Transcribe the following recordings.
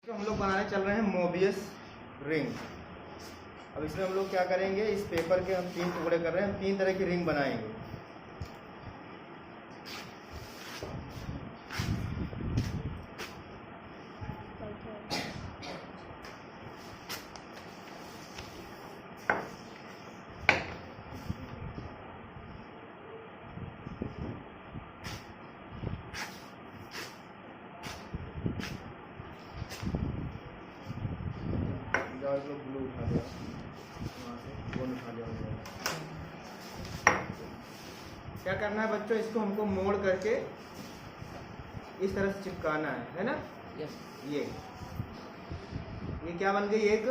तो हम लोग बनाने चल रहे हैं मोबियस रिंग। अब इसमें हम लोग क्या करेंगे, इस पेपर के हम 3 टुकड़े कर रहे हैं, हम 3 तरह की रिंग बनाएंगे। ब्लू उठा लिया, वहाँ से गोल उठा लिया। क्या करना है बच्चों, इसको हमको मोड़ करके इस तरह से चिपकाना है ना। यस। ये क्या बन गई, एक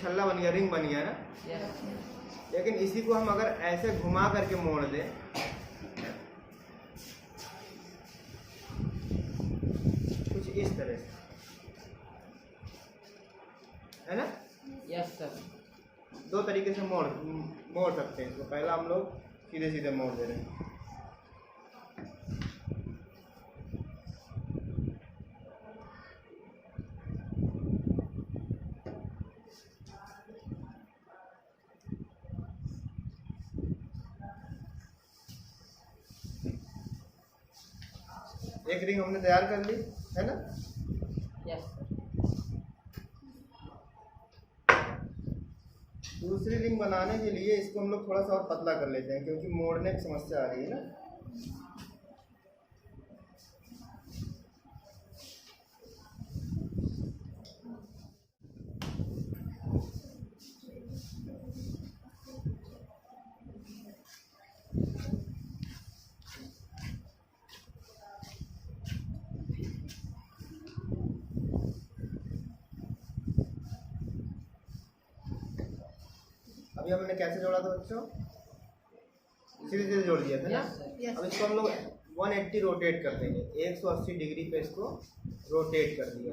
छल्ला बन गया, रिंग बन गया ना। यस। लेकिन इसी को हम अगर ऐसे घुमा करके मोड़ दें, कुछ इस तरह से, है ना। Yes sir. 2 तरीके से मोड़ सकते हैं इसको। पहला हम लोग सीधे सीधे मोड़ दे रहे हैं। एक रिंग हमने तैयार कर ली, है ना। Yes sir. दूसरी रिंग बनाने के लिए इसको हम लोग थोड़ा सा और पतला कर लेते हैं, क्योंकि मोड़ने की समस्या आ रही है ना। अभी हमने कैसे जोड़ा था बच्चों, सीधे सीधे जोड़ दिया था ना। अब इसको हम लोग 180 रोटेट कर देंगे, 180 डिग्री पे इसको रोटेट कर दिया।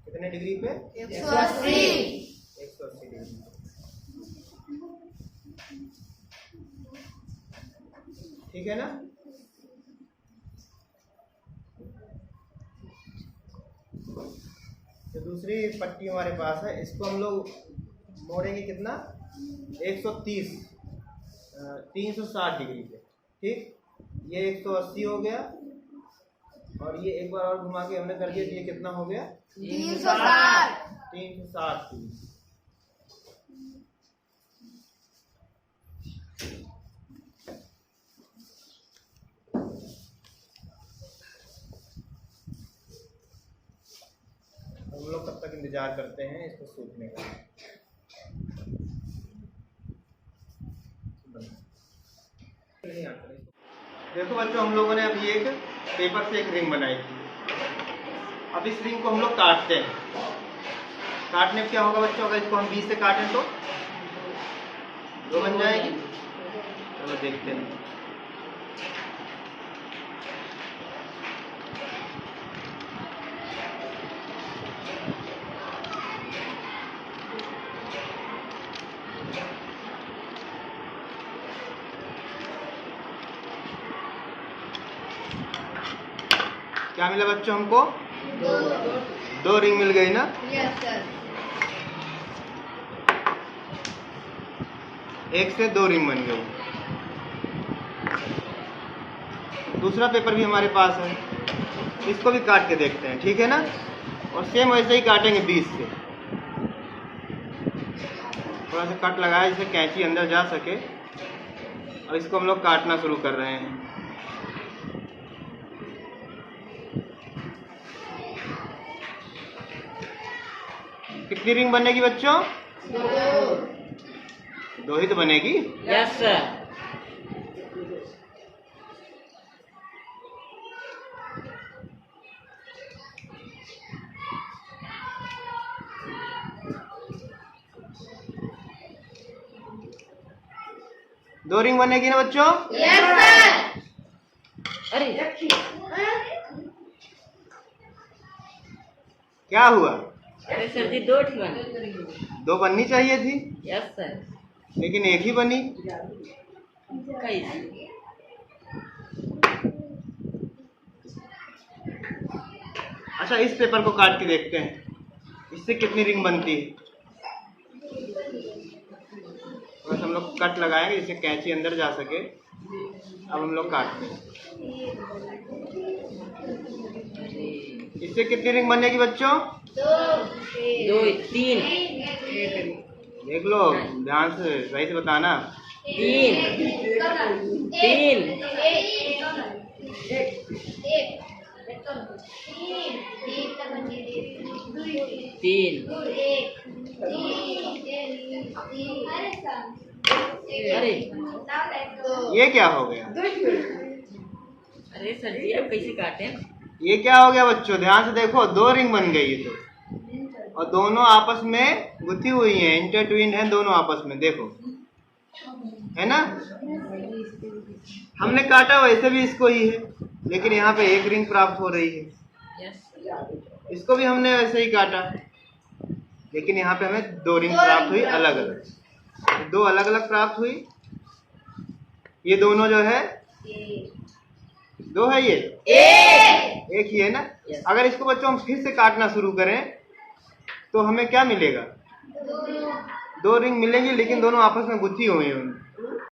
कितने डिग्री पे? 180 डिग्री। ठीक है ना। तो दूसरी पट्टी हमारे पास है, इसको हम लोग मोड़ेंगे कितना, 130 360 डिग्री पे। ठीक, ये 180 हो गया, और ये एक बार और घुमा के हमने कर दिया, ये कितना हो गया, 360 डिग्री। हम लोग तब तक इंतजार करते हैं इसको सूखने का। देखो बच्चों, हम लोगों ने अभी एक पेपर से एक रिंग बनाई थी। अब इस रिंग को हम लोग काटते हैं। काटने में क्या होगा बच्चों, अगर इसको हम 20 से काटें तो 2 बन जाएगी। चलो देखते हैं। क्या मिला बच्चों हमको? 2 रिंग मिल गई ना। Yes sir. 1 से 2 रिंग बन गई। दूसरा पेपर भी हमारे पास है, इसको भी काट के देखते हैं, ठीक है ना। और सेम वैसे ही काटेंगे 20 से। थोड़ा सा कट लगाया जिससे कैंची अंदर जा सके, और इसको हम लोग काटना शुरू कर रहे हैं। कितनी रिंग बनेगी बच्चों? 2 ही तो बनेगी। Yes sir. दो रिंग बनेगी ना बच्चों? Yes sir. अरे क्या हुआ? अरे सर जी, 2 ठीक बने। 2 बननी चाहिए थी, यस सर। लेकिन एक ही बनी। कैसे? अच्छा, इस पेपर को काट के देखते हैं इससे कितनी रिंग बनती है। बस हम लोग कट लगाएंगे जिससे कैंची अंदर जा सके। अब हम लोग काटते हैं। इससे कितनी रिंग बनेगी बच्चों? 2 3 देख लो ध्यान से, सही से बताना। 3 अरे ये क्या हो गया? अरे सर जी, अब कैसे काटें? ये क्या हो गया बच्चों? ध्यान से देखो, 2 रिंग बन गई है तो, और दोनों आपस में गुथी हुई हैं, इंटरट्विन है दोनों आपस में, देखो है ना। हमने काटा वैसे भी इसको ही है, लेकिन यहाँ पे 1 रिंग प्राप्त हो रही है। यस। इसको भी हमने वैसे ही काटा, लेकिन यहाँ पे हमें 2 रिंग प्राप्त हुई अलग अलग, 2 अलग अलग प्राप्त हुई। ये दोनों जो है 2 है, ये एक ही है ना। Yes. अगर इसको बच्चों हम फिर से काटना शुरू करें तो हमें क्या मिलेगा? 2 रिंग मिलेंगी, लेकिन दोनों आपस में गुथी हुई होंगी।